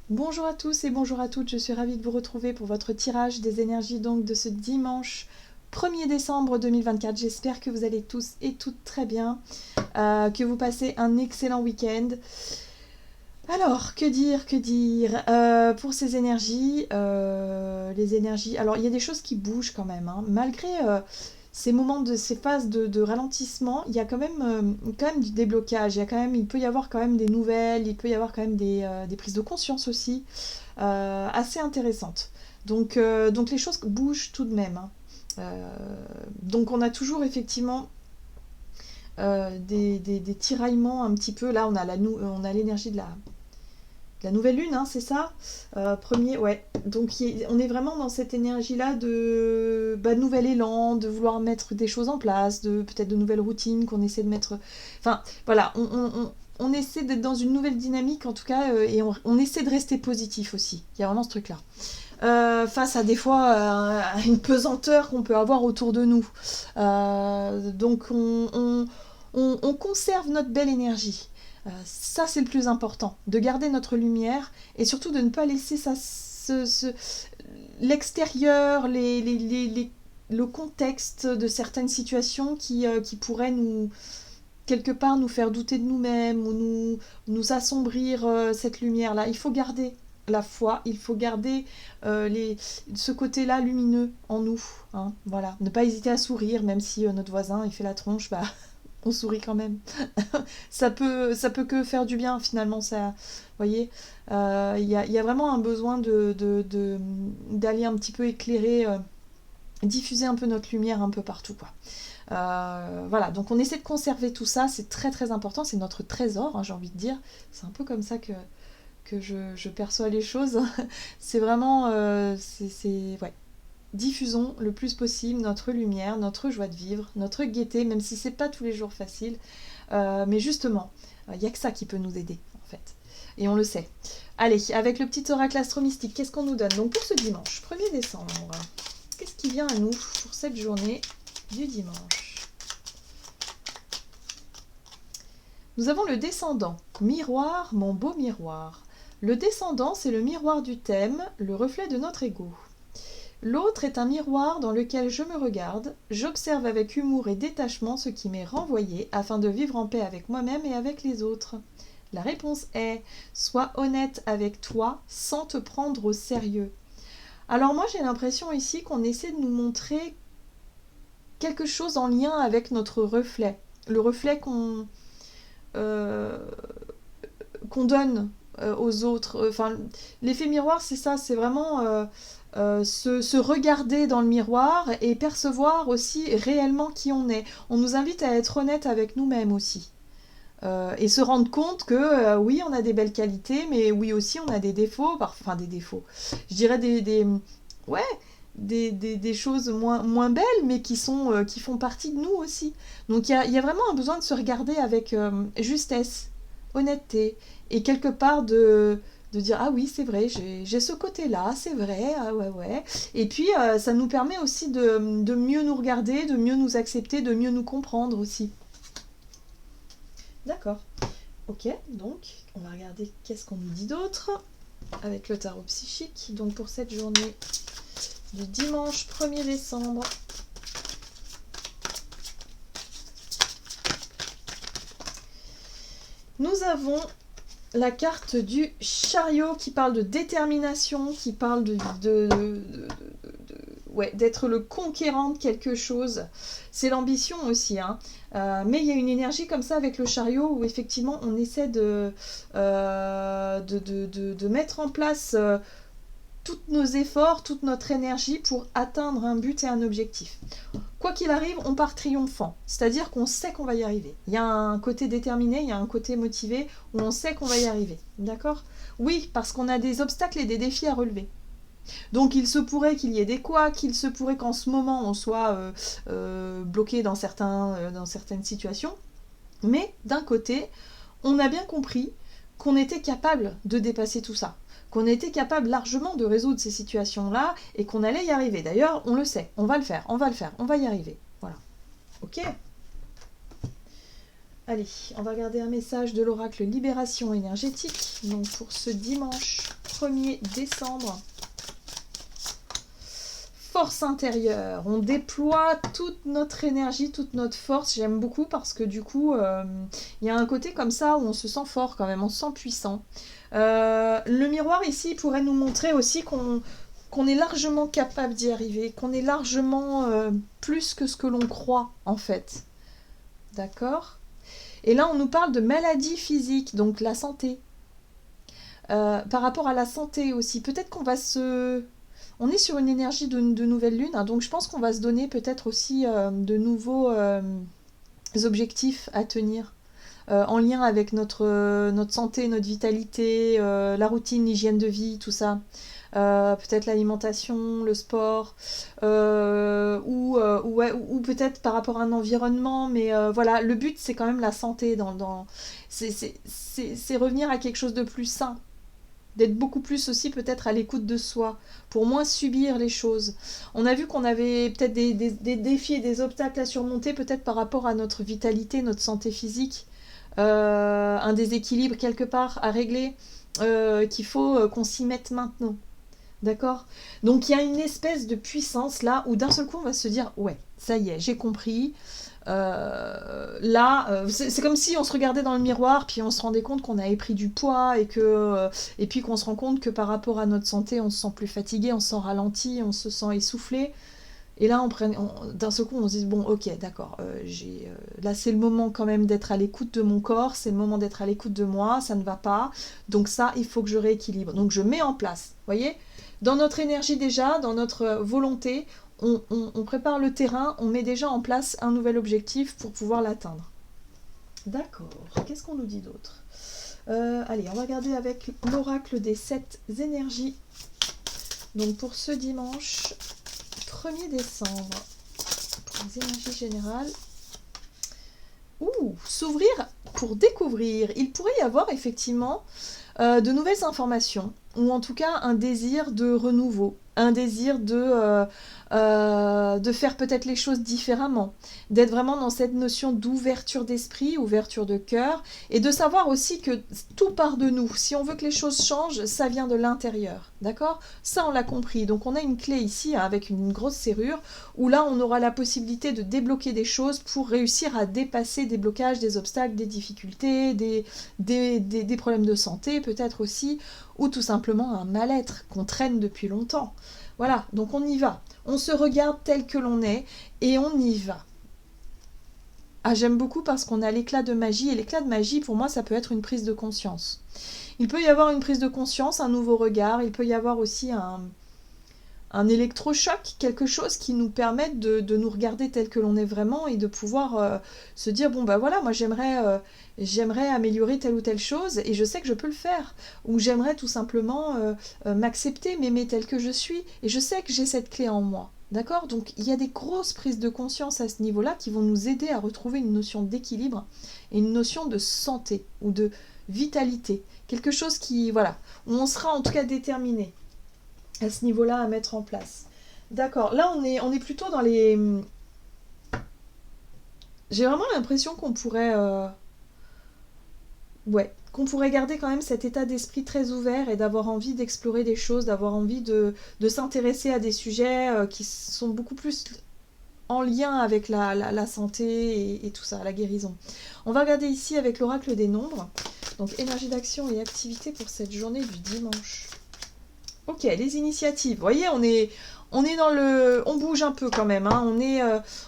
Bonjour à tous et bonjour à toutes, je suis ravie de vous retrouver pour votre tirage des énergies donc de ce dimanche 1er décembre 2024. J'espère que vous allez tous et toutes très bien, que vous passez un excellent week-end. Alors, que dire pour ces énergies, les énergies... Alors, il y a des choses qui bougent quand même, hein. Malgré ces moments ces phases de ralentissement, il y a quand même du déblocage. Il peut y avoir quand même des nouvelles, il peut y avoir quand même des prises de conscience aussi, assez intéressantes. Donc les choses bougent tout de même, hein. Donc on a toujours effectivement des tiraillements un petit peu. Là, on a l'énergie de la nouvelle lune, hein, c'est ça, premier, ouais. Donc on est vraiment dans cette énergie-là de nouvel élan, de vouloir mettre des choses en place, peut-être de nouvelles routines qu'on essaie de mettre. Enfin, voilà, on essaie d'être dans une nouvelle dynamique en tout cas, et on essaie de rester positif aussi. Il y a vraiment ce truc-là. Face à des fois à une pesanteur qu'on peut avoir autour de nous. Donc on conserve notre belle énergie. Ça, c'est le plus important, de garder notre lumière et surtout de ne pas laisser ça, l'extérieur, le contexte de certaines situations qui pourraient quelque part nous faire douter de nous-mêmes ou nous assombrir cette lumière-là. Il faut garder la foi, il faut garder ce côté-là lumineux en nous, hein, voilà. Ne pas hésiter à sourire, même si notre voisin il fait la tronche, on sourit quand même. Ça peut que faire du bien finalement, ça. Vous voyez, y a vraiment un besoin d'aller un petit peu éclairer, diffuser un peu notre lumière un peu partout, quoi. Voilà, donc on essaie de conserver tout ça, c'est très très important, c'est notre trésor, hein, j'ai envie de dire. C'est un peu comme ça que je perçois les choses. C'est vraiment, ouais. Diffusons le plus possible notre lumière, notre joie de vivre, notre gaieté, même si c'est pas tous les jours facile. Mais justement, il n'y a que ça qui peut nous aider, en fait. Et on le sait. Allez, avec le petit oracle astromystique, qu'est-ce qu'on nous donne? Donc pour ce dimanche, 1er décembre, qu'est-ce qui vient à nous pour cette journée du dimanche? Nous avons le descendant. Miroir, mon beau miroir. Le descendant, c'est le miroir du thème, le reflet de notre ego. L'autre est un miroir dans lequel je me regarde, j'observe avec humour et détachement ce qui m'est renvoyé afin de vivre en paix avec moi-même et avec les autres. La réponse est « Sois honnête avec toi sans te prendre au sérieux ». Alors moi j'ai l'impression ici qu'on essaie de nous montrer quelque chose en lien avec notre reflet. Le reflet qu'on donne aux autres. Enfin, l'effet miroir, c'est ça, c'est vraiment se regarder dans le miroir et percevoir aussi réellement qui on est. On nous invite à être honnête avec nous-mêmes aussi. Et se rendre compte que oui, on a des belles qualités, mais oui aussi, on a des défauts, enfin des défauts. Je dirais ouais, des choses moins belles, mais qui font partie de nous aussi. Donc il y a vraiment un besoin de se regarder avec justesse, honnêteté, et quelque part de dire ah oui c'est vrai, j'ai ce côté-là, c'est vrai, ah ouais. Et puis ça nous permet aussi de mieux nous regarder, de mieux nous accepter, de mieux nous comprendre aussi. D'accord. Ok, donc on va regarder qu'est-ce qu'on nous dit d'autre avec le tarot psychique. Donc pour cette journée du dimanche 1er décembre. Nous avons la carte du chariot qui parle de détermination, qui parle ouais, d'être le conquérant de quelque chose. C'est l'ambition aussi, hein. Mais il y a une énergie comme ça avec le chariot où effectivement on essaie de mettre en place tous nos efforts, toute notre énergie pour atteindre un but et un objectif. Quoi qu'il arrive, on part triomphant. C'est-à-dire qu'on sait qu'on va y arriver. Il y a un côté déterminé, il y a un côté motivé où on sait qu'on va y arriver. D'accord? Oui, parce qu'on a des obstacles et des défis à relever. Donc il se pourrait qu'il y ait des couacs, il se pourrait qu'en ce moment on soit bloqué dans certaines situations. Mais d'un côté, on a bien compris qu'on était capable de dépasser tout ça, qu'on était capable largement de résoudre ces situations-là et qu'on allait y arriver. D'ailleurs, on le sait, on va le faire, on va y arriver. Voilà. Ok. Allez, on va regarder un message de l'oracle Libération énergétique, donc pour ce dimanche 1er décembre. Force intérieure. On déploie toute notre énergie, toute notre force. J'aime beaucoup parce que du coup, il y a un côté comme ça où on se sent fort quand même, on se sent puissant. Le miroir ici pourrait nous montrer aussi qu'on est largement capable d'y arriver, qu'on est largement plus que ce que l'on croit en fait. D'accord ? Et là, on nous parle de maladie physique, donc la santé. Par rapport à la santé aussi, peut-être qu'on va se... On est sur une énergie de nouvelle lune, hein, donc je pense qu'on va se donner peut-être aussi de nouveaux objectifs à tenir en lien avec notre santé, notre vitalité, la routine, l'hygiène de vie, tout ça. Peut-être l'alimentation, le sport, ou peut-être par rapport à un environnement, mais voilà, le but c'est quand même la santé, c'est revenir à quelque chose de plus sain, d'être beaucoup plus aussi peut-être à l'écoute de soi, pour moins subir les choses. On a vu qu'on avait peut-être des défis et des obstacles à surmonter, peut-être par rapport à notre vitalité, notre santé physique, un déséquilibre quelque part à régler, qu'il faut qu'on s'y mette maintenant. D'accord ? Donc il y a une espèce de puissance là où d'un seul coup on va se dire ouais, ça y est, j'ai compris. C'est comme si on se regardait dans le miroir puis on se rendait compte qu'on avait pris du poids et puis qu'on se rend compte que par rapport à notre santé on se sent plus fatigué, on se sent ralenti, on se sent essoufflé. Et là, d'un seul coup, on se dit, bon, ok, d'accord, là, c'est le moment quand même d'être à l'écoute de mon corps, c'est le moment d'être à l'écoute de moi, ça ne va pas. Donc ça, il faut que je rééquilibre. Donc je mets en place, vous voyez ? Dans notre énergie déjà, dans notre volonté, on prépare le terrain, on met déjà en place un nouvel objectif pour pouvoir l'atteindre. D'accord, qu'est-ce qu'on nous dit d'autre ? Allez, on va regarder avec l'oracle des 7 énergies. Donc pour ce dimanche... 1er décembre, pour les énergies générales. S'ouvrir pour découvrir. Il pourrait y avoir effectivement de nouvelles informations, ou en tout cas un désir de renouveau, un désir de faire peut-être les choses différemment, d'être vraiment dans cette notion d'ouverture d'esprit, ouverture de cœur, et de savoir aussi que tout part de nous. Si on veut que les choses changent, ça vient de l'intérieur, d'accord ? Ça, on l'a compris. Donc on a une clé ici, hein, avec une grosse serrure, où là, on aura la possibilité de débloquer des choses pour réussir à dépasser des blocages, des obstacles, des difficultés, des problèmes de santé, peut-être aussi, ou tout simplement un mal-être qu'on traîne depuis longtemps. Voilà, donc on y va. On se regarde tel que l'on est et on y va. Ah, j'aime beaucoup parce qu'on a l'éclat de magie, et l'éclat de magie, pour moi, ça peut être une prise de conscience. Il peut y avoir une prise de conscience, un nouveau regard, il peut y avoir aussi un électrochoc, quelque chose qui nous permette de nous regarder tel que l'on est vraiment et de pouvoir se dire, bon bah voilà, moi j'aimerais améliorer telle ou telle chose et je sais que je peux le faire, ou j'aimerais tout simplement m'accepter, m'aimer tel que je suis, et je sais que j'ai cette clé en moi. D'accord ? Donc il y a des grosses prises de conscience à ce niveau-là qui vont nous aider à retrouver une notion d'équilibre et une notion de santé ou de vitalité. Quelque chose qui, voilà, où on sera en tout cas déterminé à ce niveau-là à mettre en place. D'accord, là on est plutôt dans les... J'ai vraiment l'impression qu'on pourrait... qu'on pourrait garder quand même cet état d'esprit très ouvert et d'avoir envie d'explorer des choses, d'avoir envie de s'intéresser à des sujets qui sont beaucoup plus en lien avec la santé et tout ça, la guérison. On va regarder ici avec l'oracle des nombres. Donc énergie d'action et activité pour cette journée du dimanche. Ok, les initiatives. Vous voyez, on est dans le... On bouge un peu quand même. Hein.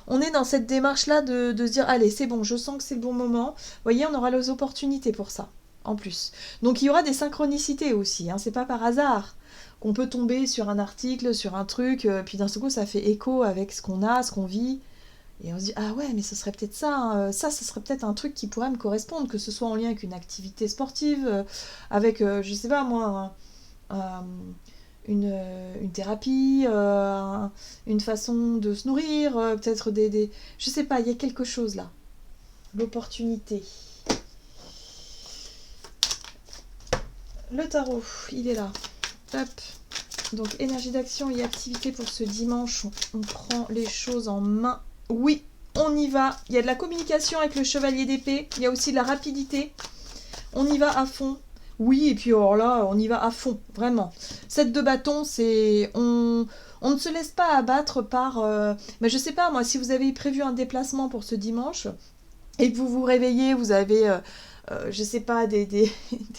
On est dans cette démarche-là de se dire, allez, c'est bon, je sens que c'est le bon moment. Vous voyez, on aura les opportunités pour ça, en plus. Donc il y aura des synchronicités aussi. Hein. C'est pas par hasard qu'on peut tomber sur un article, sur un truc, puis d'un seul coup, ça fait écho avec ce qu'on a, ce qu'on vit. Et on se dit, ah ouais, mais ce serait peut-être ça. Hein. Ça, ce serait peut-être un truc qui pourrait me correspondre, que ce soit en lien avec une activité sportive, avec, je sais pas moi... une thérapie, une façon de se nourrir, peut-être je sais pas, il y a quelque chose là. L'opportunité. Le tarot, il est là. Hop. Donc énergie d'action et activité pour ce dimanche. On prend les choses en main. Oui, on y va. Il y a de la communication avec le chevalier d'épée. Il y a aussi de la rapidité. On y va à fond. Oui, et puis alors là, on y va à fond, vraiment. 7 de bâton, c'est... On ne se laisse pas abattre par... Mais je sais pas, moi, si vous avez prévu un déplacement pour ce dimanche, et que vous vous réveillez, vous avez, je sais pas, des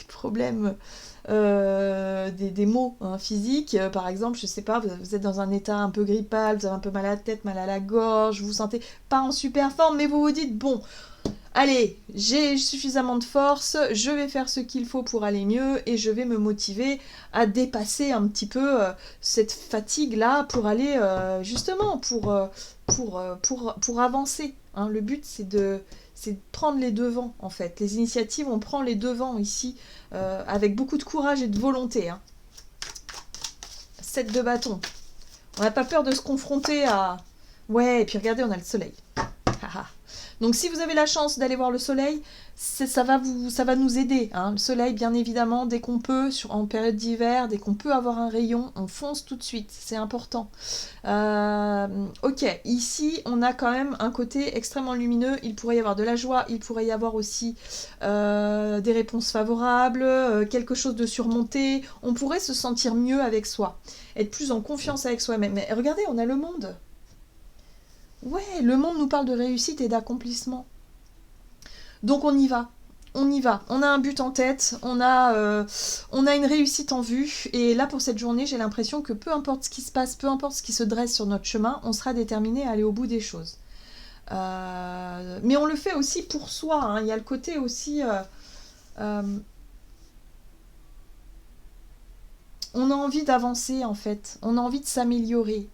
problèmes, des maux hein, physiques, par exemple, je sais pas, vous êtes dans un état un peu grippal, vous avez un peu mal à la tête, mal à la gorge, vous vous sentez pas en super forme, mais vous vous dites, bon, allez, j'ai suffisamment de force, je vais faire ce qu'il faut pour aller mieux et je vais me motiver à dépasser un petit peu cette fatigue-là pour aller justement pour avancer. Hein. Le but, c'est de prendre les devants, en fait. Les initiatives, on prend les devants ici avec beaucoup de courage et de volonté. Hein. 7 de bâton. On n'a pas peur de se confronter à... Ouais, et puis regardez, on a le soleil. Donc si vous avez la chance d'aller voir le soleil, ça va nous aider. Hein. Le soleil, bien évidemment, dès qu'on peut, en période d'hiver, dès qu'on peut avoir un rayon, on fonce tout de suite. C'est important. Ok, ici, on a quand même un côté extrêmement lumineux. Il pourrait y avoir de la joie, il pourrait y avoir aussi des réponses favorables, quelque chose de surmonté. On pourrait se sentir mieux avec soi, être plus en confiance avec soi-même. Mais regardez, on a le monde. Ouais, le monde nous parle de réussite et d'accomplissement. Donc on y va. On y va. On a un but en tête, on a une réussite en vue. Et là, pour cette journée, j'ai l'impression que peu importe ce qui se passe, peu importe ce qui se dresse sur notre chemin, on sera déterminé à aller au bout des choses. Mais on le fait aussi pour soi. Hein. Il y a le côté aussi... euh, on a envie d'avancer, en fait. On a envie de s'améliorer.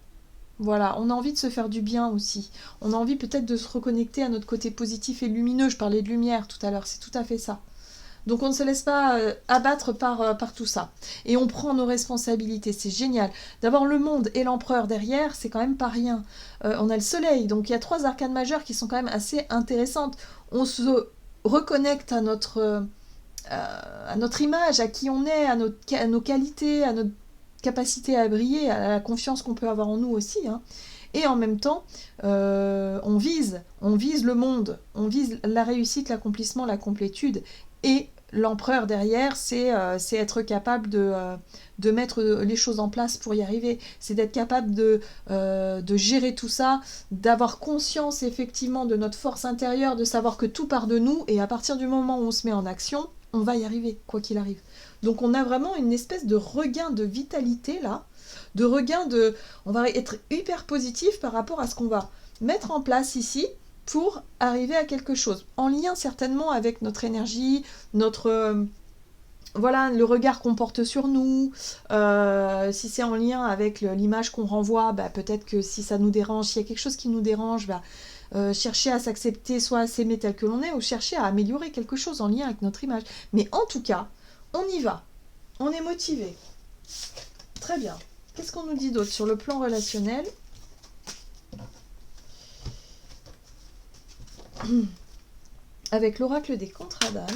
Voilà, on a envie de se faire du bien aussi. On a envie peut-être de se reconnecter à notre côté positif et lumineux. Je parlais de lumière tout à l'heure, c'est tout à fait ça. Donc on ne se laisse pas abattre par tout ça. Et on prend nos responsabilités, c'est génial. D'avoir le monde et l'empereur derrière, c'est quand même pas rien. On a le soleil, donc il y a 3 arcanes majeures qui sont quand même assez intéressantes. On se reconnecte à notre image, à qui on est, à nos qualités, à notre capacité à briller, à la confiance qu'on peut avoir en nous aussi. Hein. Et en même temps, on vise le monde, on vise la réussite, l'accomplissement, la complétude. Et l'empereur derrière, c'est être capable de mettre les choses en place pour y arriver. C'est d'être capable de gérer tout ça, d'avoir conscience effectivement de notre force intérieure, de savoir que tout part de nous, et à partir du moment où on se met en action, on va y arriver, quoi qu'il arrive. Donc on a vraiment une espèce de regain de vitalité là, de regain de... On va être hyper positif par rapport à ce qu'on va mettre en place ici pour arriver à quelque chose. En lien certainement avec notre énergie, voilà, le regard qu'on porte sur nous, si c'est en lien avec l'image qu'on renvoie, bah, peut-être que si ça nous dérange, s'il y a quelque chose qui nous dérange, bah, chercher à s'accepter, soit à s'aimer tel que l'on est, ou chercher à améliorer quelque chose en lien avec notre image. Mais en tout cas, on y va. On est motivé. Très bien. Qu'est-ce qu'on nous dit d'autre sur le plan relationnel? Avec l'oracle des contrats d'âme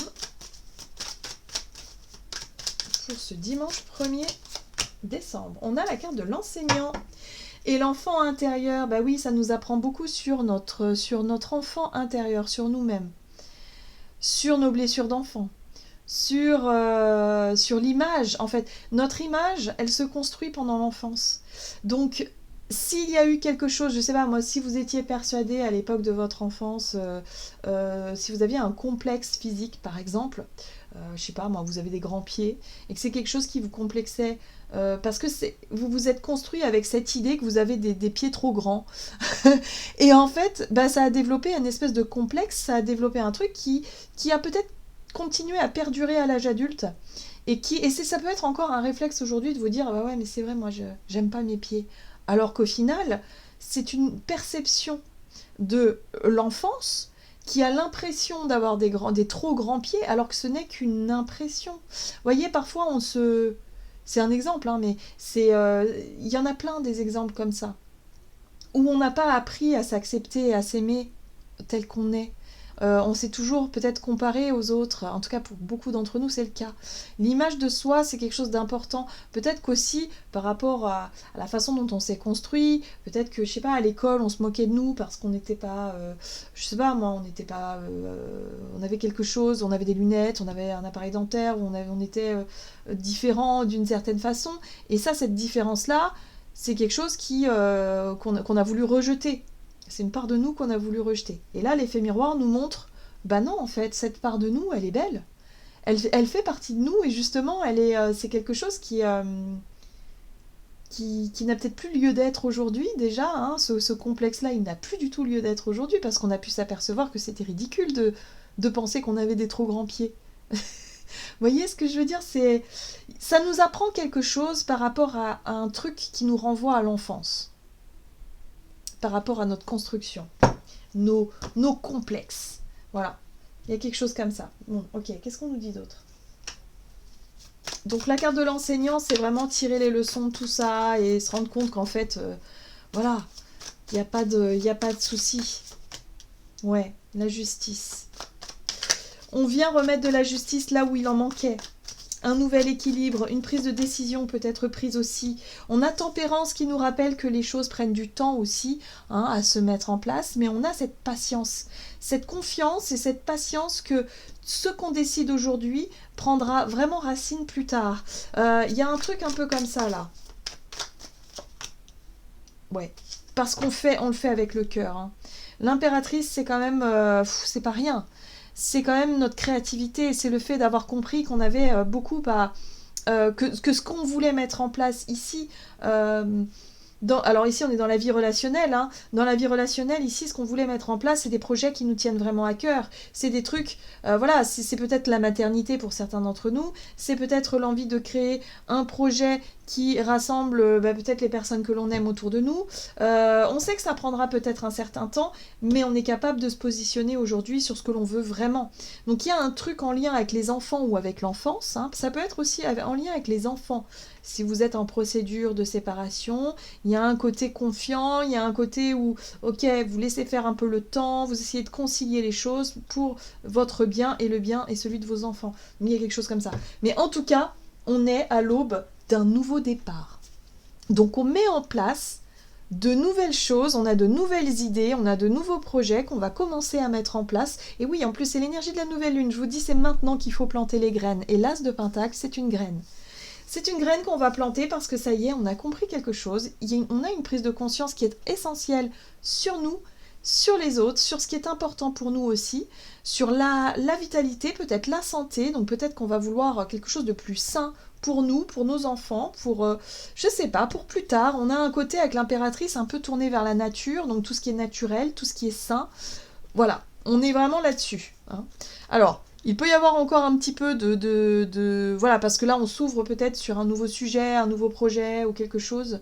pour ce dimanche 1er décembre. On a la carte de l'enseignant. Et l'enfant intérieur, bah oui, ça nous apprend beaucoup sur notre enfant intérieur, sur nous-mêmes, sur nos blessures d'enfant, sur l'image. En fait, notre image, elle se construit pendant l'enfance. Donc, s'il y a eu quelque chose, je sais pas moi, si vous étiez persuadé à l'époque de votre enfance, si vous aviez un complexe physique par exemple, je sais pas moi, vous avez des grands pieds, et que c'est quelque chose qui vous complexait, parce que vous vous êtes construit avec cette idée que vous avez des pieds trop grands. Et en fait, bah, ça a développé une espèce de complexe, ça a développé un truc qui a peut-être continué à perdurer à l'âge adulte. Ça peut être encore un réflexe aujourd'hui de vous dire, bah ouais, mais c'est vrai, moi, j'aime pas mes pieds. Alors qu'au final, c'est une perception de l'enfance qui a l'impression d'avoir des trop grands pieds, alors que ce n'est qu'une impression. Vous voyez, parfois, c'est un exemple, hein, mais il y en a plein des exemples comme ça, où on n'a pas appris à s'accepter et à s'aimer tel qu'on est. on s'est toujours peut-être comparé aux autres, en tout cas pour beaucoup d'entre nous c'est le cas. L'image de soi c'est quelque chose d'important, peut-être qu'aussi par rapport à la façon dont on s'est construit, peut-être que je sais pas à l'école on se moquait de nous parce qu'on n'était pas, je sais pas moi, on n'était pas, on avait quelque chose, on avait des lunettes, on avait un appareil dentaire, on était différent d'une certaine façon, et ça cette différence là c'est quelque chose qu'on a voulu rejeter. C'est une part de nous qu'on a voulu rejeter. Et là, l'effet miroir nous montre, bah non, en fait, cette part de nous, elle est belle. Elle fait partie de nous et justement, c'est quelque chose qui n'a peut-être plus lieu d'être aujourd'hui déjà. Hein, ce complexe-là, il n'a plus du tout lieu d'être aujourd'hui parce qu'on a pu s'apercevoir que c'était ridicule de penser qu'on avait des trop grands pieds. Vous voyez ce que je veux dire, ça nous apprend quelque chose par rapport à un truc qui nous renvoie à l'enfance, par rapport à notre construction, nos complexes. Voilà, il y a quelque chose comme ça. Bon, ok, qu'est-ce qu'on nous dit d'autre? Donc la carte de l'enseignant, c'est vraiment tirer les leçons de tout ça et se rendre compte qu'en fait, voilà, il n'y a pas de souci. Ouais, la justice. On vient remettre de la justice là où il en manquait. Un nouvel équilibre, une prise de décision peut être prise aussi. On a tempérance qui nous rappelle que les choses prennent du temps aussi à se mettre en place, mais on a cette patience, cette confiance et cette patience que ce qu'on décide aujourd'hui prendra vraiment racine plus tard. Il y a un truc un peu comme ça là. Ouais, parce on le fait avec le cœur. Hein. L'impératrice, c'est quand même, c'est pas rien. C'est quand même notre créativité, c'est le fait d'avoir compris qu'on avait beaucoup à... que ce qu'on voulait mettre en place ici, alors ici on est dans la vie relationnelle, hein. Dans la vie relationnelle ici ce qu'on voulait mettre en place c'est des projets qui nous tiennent vraiment à cœur, c'est des trucs, voilà, c'est peut-être la maternité pour certains d'entre nous, c'est peut-être l'envie de créer un projet qui rassemble peut-être les personnes que l'on aime autour de nous, on sait que ça prendra peut-être un certain temps, mais on est capable de se positionner aujourd'hui sur ce que l'on veut vraiment. Donc il y a un truc en lien avec les enfants ou avec l'enfance, hein. Ça peut être aussi en lien avec les enfants. Si vous êtes en procédure de séparation, il y a un côté confiant, il y a un côté où, ok, vous laissez faire un peu le temps, vous essayez de concilier les choses pour votre bien et celui de vos enfants. Il y a quelque chose comme ça. Mais en tout cas, on est à l'aube d'un nouveau départ. Donc on met en place de nouvelles choses, on a de nouvelles idées, on a de nouveaux projets qu'on va commencer à mettre en place. Et oui, en plus, c'est l'énergie de la nouvelle lune. Je vous dis, c'est maintenant qu'il faut planter les graines. Et l'as de Pentacle, c'est une graine. C'est une graine qu'on va planter parce que ça y est, on a compris quelque chose. On a une prise de conscience qui est essentielle sur nous, sur les autres, sur ce qui est important pour nous aussi, sur la vitalité, peut-être la santé. Donc peut-être qu'on va vouloir quelque chose de plus sain pour nous, pour nos enfants, je sais pas, pour plus tard. On a un côté avec l'impératrice un peu tourné vers la nature, donc tout ce qui est naturel, tout ce qui est sain. Voilà, on est vraiment là-dessus. Hein. Alors, il peut y avoir encore un petit peu voilà, parce que là, on s'ouvre peut-être sur un nouveau sujet, un nouveau projet ou quelque chose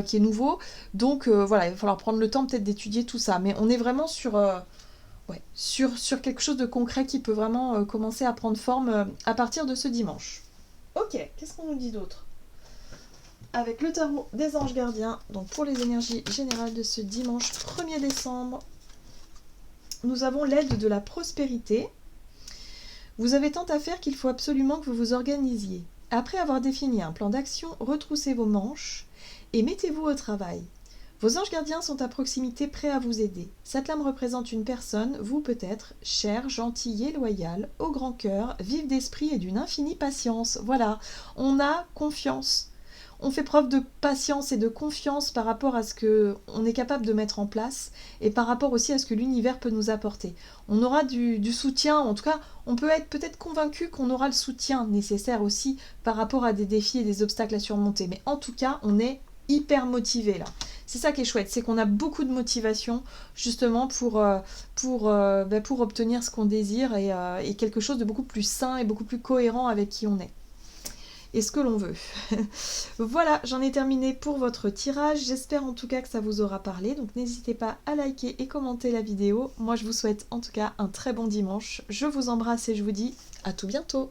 qui est nouveau. Donc, voilà, il va falloir prendre le temps peut-être d'étudier tout ça. Mais on est vraiment sur quelque chose de concret qui peut vraiment commencer à prendre forme à partir de ce dimanche. Ok, qu'est-ce qu'on nous dit d'autre? Avec le tarot des anges gardiens, donc pour les énergies générales de ce dimanche 1er décembre, nous avons l'aide de la prospérité. Vous avez tant à faire qu'il faut absolument que vous vous organisiez. Après avoir défini un plan d'action, retroussez vos manches et mettez-vous au travail. Vos anges gardiens sont à proximité, prêts à vous aider. Cette lame représente une personne, vous peut-être, chère, gentille et loyale, au grand cœur, vive d'esprit et d'une infinie patience. Voilà, on a confiance. On fait preuve de patience et de confiance par rapport à ce qu'on est capable de mettre en place et par rapport aussi à ce que l'univers peut nous apporter. On aura du soutien, en tout cas, on peut être peut-être convaincu qu'on aura le soutien nécessaire aussi par rapport à des défis et des obstacles à surmonter. Mais en tout cas, on est hyper motivé là. C'est ça qui est chouette, c'est qu'on a beaucoup de motivation justement pour obtenir ce qu'on désire et quelque chose de beaucoup plus sain et beaucoup plus cohérent avec qui on est et ce que l'on veut. Voilà, j'en ai terminé pour votre tirage. J'espère en tout cas que ça vous aura parlé. Donc n'hésitez pas à liker et commenter la vidéo. Moi je vous souhaite en tout cas un très bon dimanche. Je vous embrasse et je vous dis à tout bientôt.